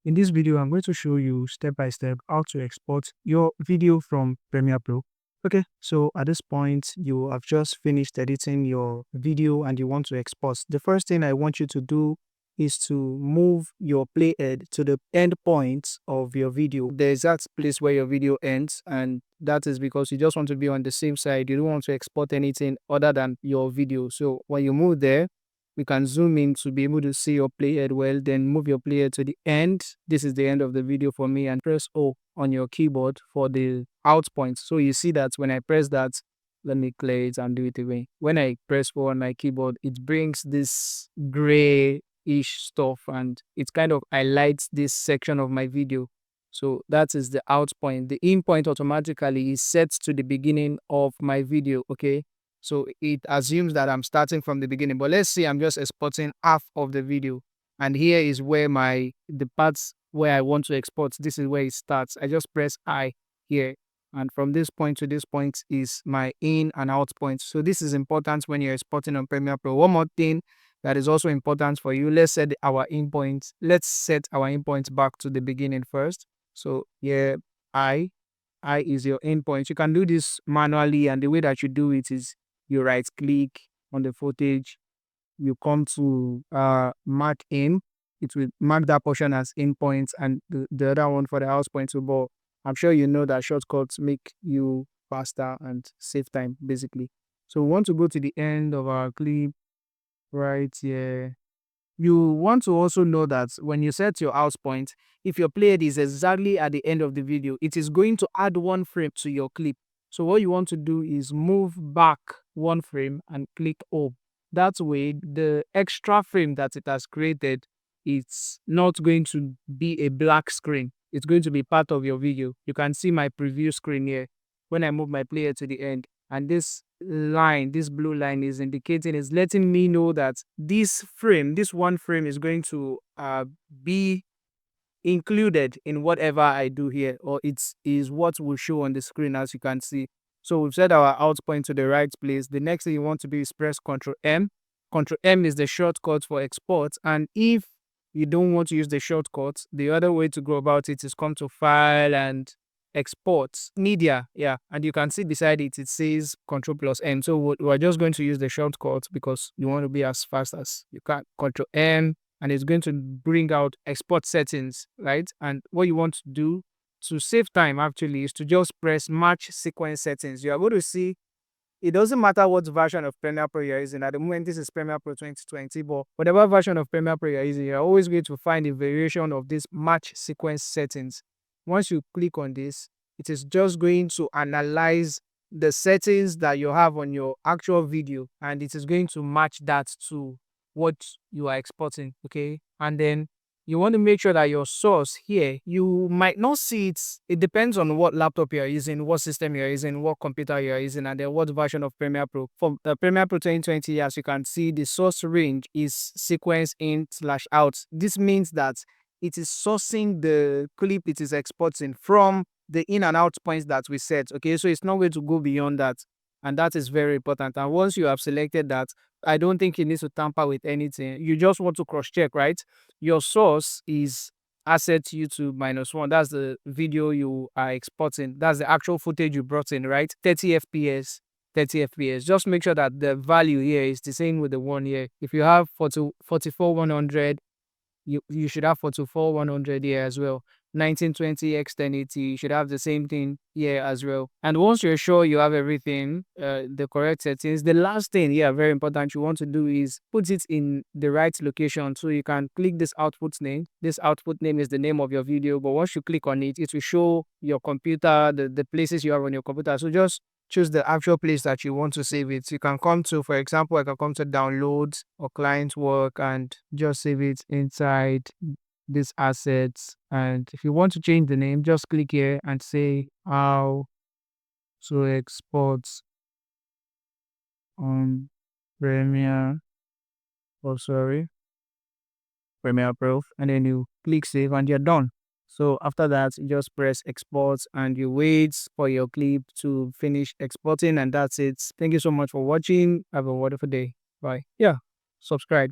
In this video, I'm going to show you step by step how to export your video from Premiere Pro. Okay, so at this point, you have just finished editing your video and you want to export. The first thing I want you to do is to move your playhead to the end point of your video. The exact place where your video ends, and that is because you just want to be on the safe side. You don't want to export anything other than your video. So when you move there, we can zoom in to be able to see your playhead well, then move your playhead to the end. This is the end of the video for me, and press O on your keyboard for the out point. So you see that when I press that, let me clear it and do it again. When I press O on my keyboard, it brings this gray-ish stuff and it kind of highlights this section of my video. So that is the out point. The in point automatically is set to the beginning of my video, okay? So it assumes that I'm starting from the beginning. But let's say I'm just exporting half of the video. And here is where the parts where I want to export, this is where it starts. I just press I here. And from this point to this point is my in and out point. So this is important when you're exporting on Premiere Pro. One more thing that is also important for you. Let's set our in point. Let's set our in point back to the beginning first. So here, I is your in point. You can do this manually, and the way that you do it is you right click on the footage, you come to mark in, it will mark that portion as in points and the other one for the house point too. But I'm sure you know that shortcuts make you faster and save time basically. So we want to go to the end of our clip right here. You want to also know that when you set your house point, if your playhead is exactly at the end of the video, it is going to add one frame to your clip. So what you want to do is move back one frame and click O. That way, the extra frame that it has created, it's not going to be a black screen. It's going to be part of your video. You can see my preview screen here when I move my playhead to the end. And this line, this blue line is letting me know that this one frame is going to be included in whatever I do here, or it is what will show on the screen as you can see. So we've set our out point to the right place. The next thing you want to do is press Ctrl M. Ctrl M is the shortcut for export. And if you don't want to use the shortcut, the other way to go about it is come to File and Export Media. Yeah, and you can see beside it, it says Ctrl plus M. So we're just going to use the shortcut because you want to be as fast as you can. Ctrl M, and it's going to bring out export settings, right? And what you want to do to save time actually is to just press match sequence settings. You are going to see it doesn't matter what version of Premiere Pro you're using. At the moment, this is Premiere Pro 2020, but whatever version of Premiere Pro you're using, you're always going to find a variation of this match sequence settings. Once you click on this, it is just going to analyze the settings that you have on your actual video, and it is going to match that to what you are exporting, okay? And then you want to make sure that your source here, you might not see it. It depends on what laptop you're using, what system you're using, what computer you're using, and then what version of Premiere Pro. For the Premiere Pro 2020, as you can see, the source range is sequence in/out. This means that it is sourcing the clip it is exporting from the in and out points that we set. Okay, so it's not going to go beyond that. And that is very important. And once you have selected that, I don't think you need to tamper with anything. You just want to cross check, right? Your source is asset YouTube -1. That's the video you are exporting. That's the actual footage you brought in, right? 30 FPS. 30 FPS. Just make sure that the value here is the same with the one here. If you have 44 100, you should have 44 100 here as well. 1920 x 1080, you should have the same thing here as well. And once you're sure you have everything, the correct settings, the last thing here, very important, you want to do is put it in the right location. So you can click this output name. This output name is the name of your video, but once you click on it, it will show your computer, the places you have on your computer. So just choose the actual place that you want to save it. You can come to, for example, I can come to downloads or client work and just save it inside these assets. And if you want to change the name, just click here and say how to export on Premiere, Premiere Pro, and then you click save and you're done. So after that, you just press export and you wait for your clip to finish exporting, and that's it. Thank you so much for watching. Have a wonderful day. Bye. Yeah, subscribe.